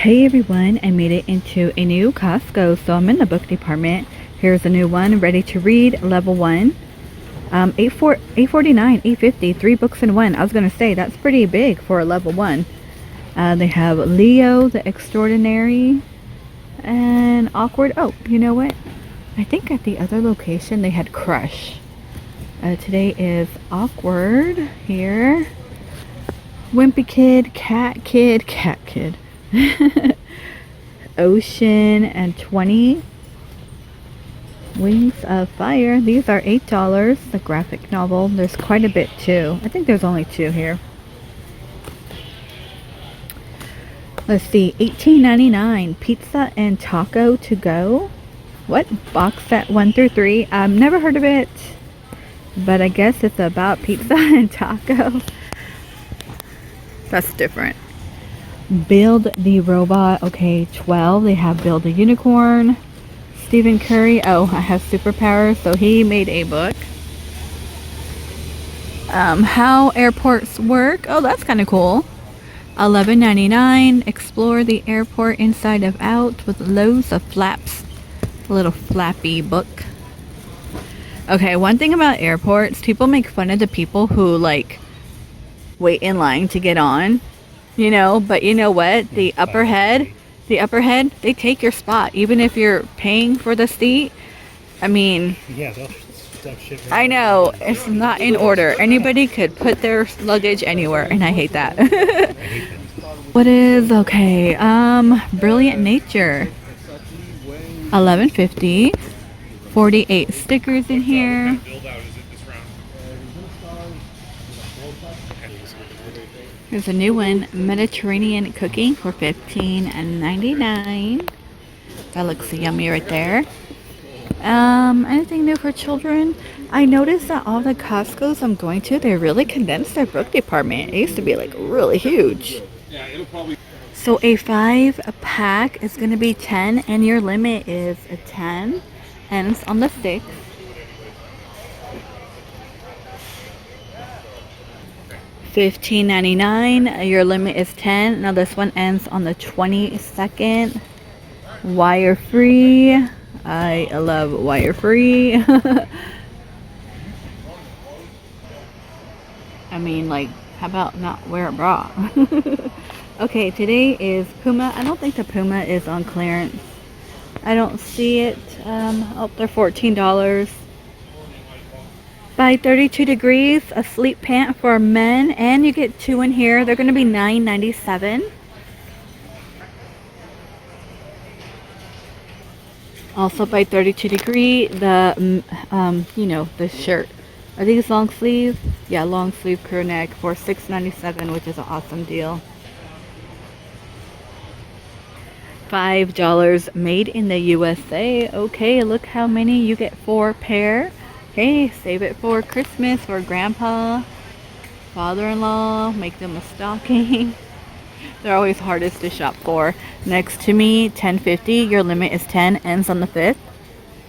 Hey everyone, I made it into a new Costco, so I'm in the book department. Here's a new one, ready to read, level 1. 849, 850, 3 books in one. I was gonna say that's pretty big for a level 1. They have Leo the Extraordinary and Awkward. Oh, you know what? I think at the other location they had Crush. Today is Awkward here. Wimpy Kid, Cat Kid, Cat Kid. Ocean and 20. Wings of Fire. These are $8. The graphic novel. There's quite a bit too. I think there's only 2 here. Let's see. $18.99. Pizza and Taco to Go. What? Box set 1 through 3. I've never heard of it, but I guess it's about pizza and taco. That's different. Build the Robot. Okay, 12. They have Build a Unicorn. Stephen Curry. Oh, I have superpowers, so he made a book. How Airports Work. Oh, that's kind of cool. $11.99. Explore the airport inside and out with loads of flaps. A little flappy book. Okay, one thing about airports, people make fun of the people who like wait in line to get on, you know, but you know what? The upper head, they take your spot even if you're paying for the seat. I mean, yeah, they'll stuff shit right. I know it's not in order. Anybody could put their luggage anywhere, and I hate that. I hate them. What is okay? Brilliant Nature. $11.50. 48 stickers in here. Here's a new one, Mediterranean Cooking for $15.99. That looks yummy right there. Anything new for children? I noticed that all the Costco's I'm going to, they really condensed their book department. It used to be like really huge. So a 5-pack is going to be 10, and your limit is a 10, and it's on the 6th. $15.99. Your limit is 10. Now this one ends on the 22nd. Wire free. I love wire free. I mean, like, how about not wear a bra? Okay, today is Puma. I don't think the Puma is on clearance. I don't see it. Oh, they're $14. By 32 degrees, a sleep pant for men, and you get 2 in here. They're going to be $9.97. Also by 32 degree, the you know, the shirt. Are these long sleeve? Yeah, long sleeve crew neck for $6.97, which is an awesome deal. $5 made in the USA. Okay, look how many you get, 4 pair. Okay, save it for Christmas for grandpa, father-in-law, make them a stocking. They're always hardest to shop for. Next to me, $10.50. Your limit is 10, ends on the 5th.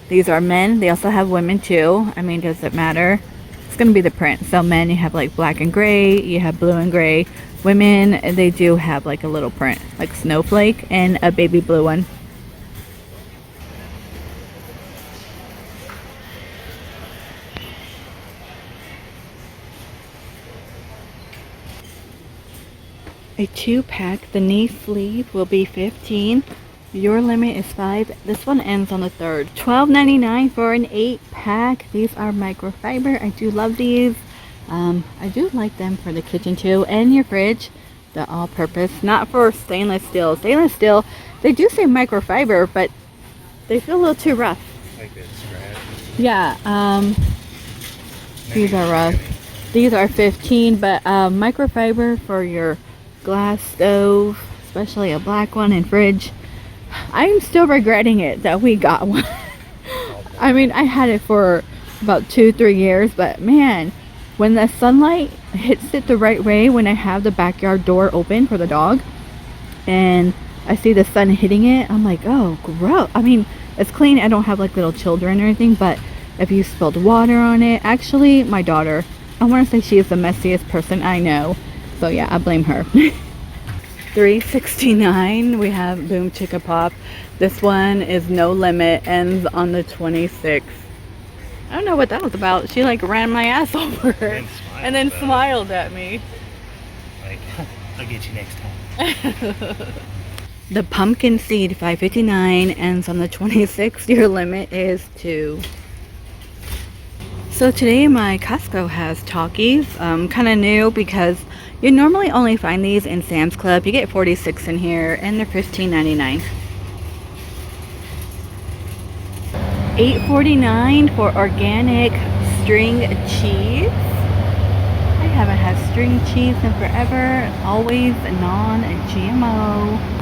These are men. They also have women too. I mean, does it matter? It's going to be the print. So men, you have like black and gray, you have blue and gray. Women, they do have like a little print, like snowflake and a baby blue one. A 2-pack, the knee sleeve will be $15. Your limit is 5. This one ends on the 3rd. $12.99 for an 8-pack. These are microfiber. I do love these. I do like them for the kitchen too, and your fridge. The all-purpose, not for stainless steel. Stainless steel, they do say microfiber, but they feel a little too rough. Like this, scratch. Yeah, these are rough. These are 15, but microfiber for your glass stove, especially a black one, and fridge. I'm still regretting it that we got one. I mean, I had it for about 2-3 years, but man, when the sunlight hits it the right way, when I have the backyard door open for the dog and I see the sun hitting it, I'm like, oh, gross. I mean, it's clean. I don't have like little children or anything, but if you spilled water on it, actually my daughter, I want to say she is the messiest person I know. So yeah, I blame her. $3.69. We have Boom Chicka Pop. This one is no limit, ends on the 26th. I don't know what that was about. She like ran my ass over and then smiled at me. Like, I'll get you next time. The pumpkin seed $5.59 ends on the 26th. Your limit is 2. So today my Costco has Talkies. Kind of new because you normally only find these in Sam's Club. You get 46 in here and they're $15.99. $8.49 for organic string cheese. I haven't had string cheese in forever. Always non-GMO.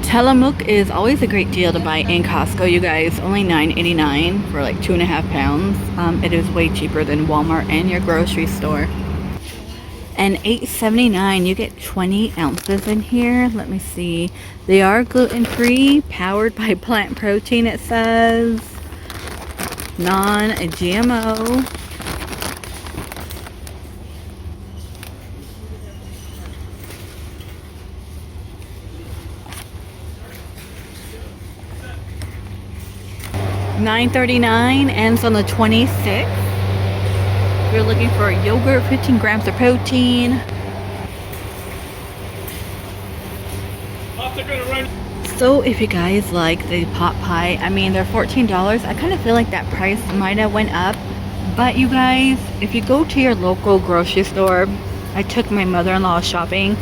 Tillamook is always a great deal to buy in Costco, you guys. Only $9.89 for like 2.5 pounds. It is way cheaper than Walmart and your grocery store. And $8.79, you get 20 ounces in here. Let me see. They are gluten-free, powered by plant protein, it says. Non-GMO. $9.39, ends on the 26th. If you're looking for yogurt, 15 grams of protein. So if you guys like the pot pie, I mean, they're $14. I kind of feel like that price might have went up. But you guys, if you go to your local grocery store, I took my mother-in-law shopping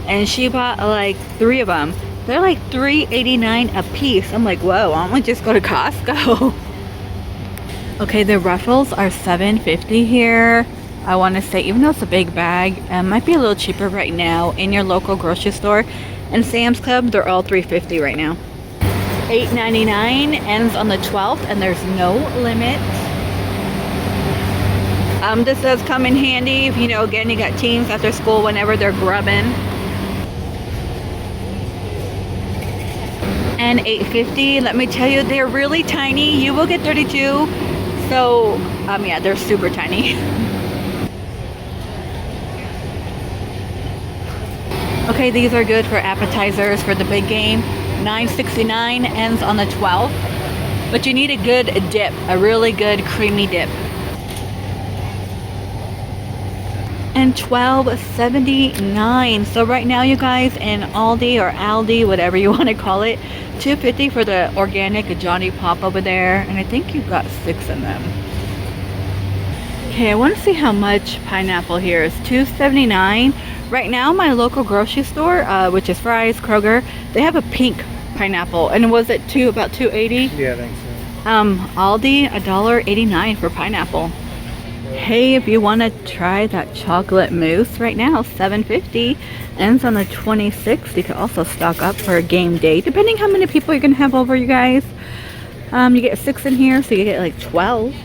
and she bought like 3 of them. They're like $3.89 a piece. I'm like, whoa, why don't we just go to Costco? Okay, the Ruffles are $7.50 here. I want to say, even though it's a big bag, it might be a little cheaper right now in your local grocery store. And Sam's Club, they're all $3.50 right now. $8.99, ends on the 12th, and there's no limit. This does come in handy if, you know, again, you got teens after school whenever they're grubbing. And $8.50, let me tell you, they're really tiny. You will get 32. So, yeah, they're super tiny. Okay, these are good for appetizers for the big game. $9.69, ends on the 12th. But you need a good dip, a really good creamy dip. And $12.79. So right now, you guys, in Aldi or Aldi, whatever you want to call it, $2.50 for the organic Johnny Pop over there, and I think you've got 6 in them. Okay, I want to see how much pineapple here is. $2.79. Right now, my local grocery store, which is Reis, Kroger, they have a pink pineapple, and was it about $2.80? Yeah, I think so. Aldi, $1.89 for pineapple. Hey, if you want to try that chocolate mousse right now, $7.50, ends on the 26th. You can also stock up for a game day, depending how many people you're gonna have over, you guys. You get 6 in here, so you get like 12.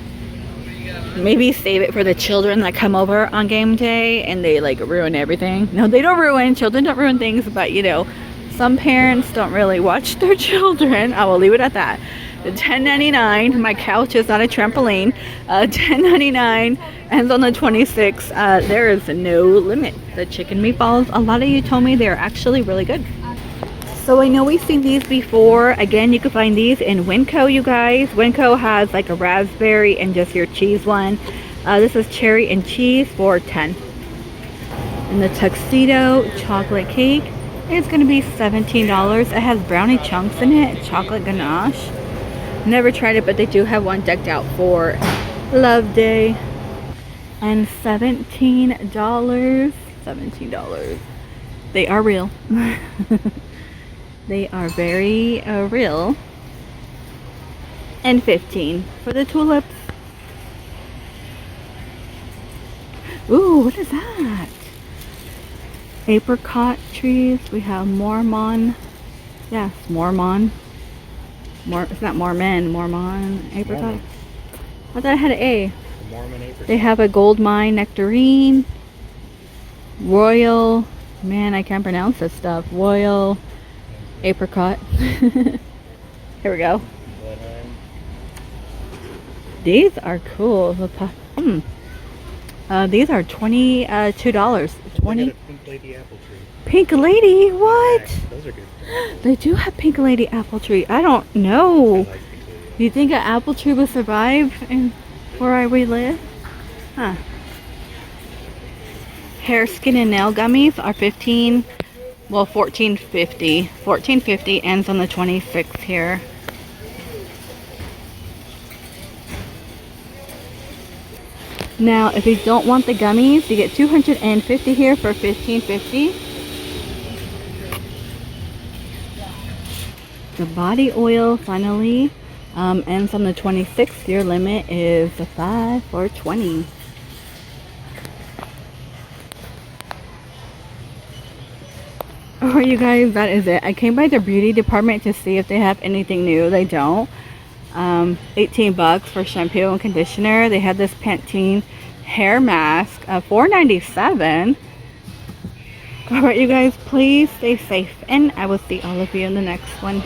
Maybe save it for the children that come over on game day and they like ruin everything. No, they don't ruin. Children don't ruin things, but you know, some parents don't really watch their children. I will leave it at that. $10.99. My couch is not a trampoline. $10.99, ends on the 26th. There is no limit. The chicken meatballs, a lot of you told me they're actually really good. So I know we've seen these before. Again, you can find these in Winco, you guys. Winco has like a raspberry and just your cheese one. This is cherry and cheese for $10. And the tuxedo chocolate cake is going to be $17. It has brownie chunks in it, chocolate ganache. Never tried it, but they do have one decked out for Love Day. And $17. $17. They are real. They are very real. And $15 for the tulips. Ooh, what is that? Apricot trees. We have Mormon. Yes, Mormon. It's not Mormon, Mormon apricot. Mormon. I thought I had an A. The Mormon apricot. They have a gold mine nectarine. Royal, man, I can't pronounce this stuff. Royal apricot. Here we go. These are cool. These are $22. I got 20. a Pink Lady apple tree. Pink Lady, what? Yeah, those are good. They do have Pink Lady apple tree. I don't I know. like Pink Lady. Do you think an apple tree will survive in where we live? Huh. Hair, skin, and nail gummies are 15. Well, 14.50. 14.50 ends on the 26th here. Now, if you don't want the gummies, you get 250 here for 15.50. The body oil finally ends on the 26th. Your limit is 5 for 20. Alright, you guys, that is it. I came by the beauty department to see if they have anything new. They don't. 18 bucks for shampoo and conditioner. They have this Pantene hair mask, $4.97. Alright, you guys, please stay safe, and I will see all of you in the next one.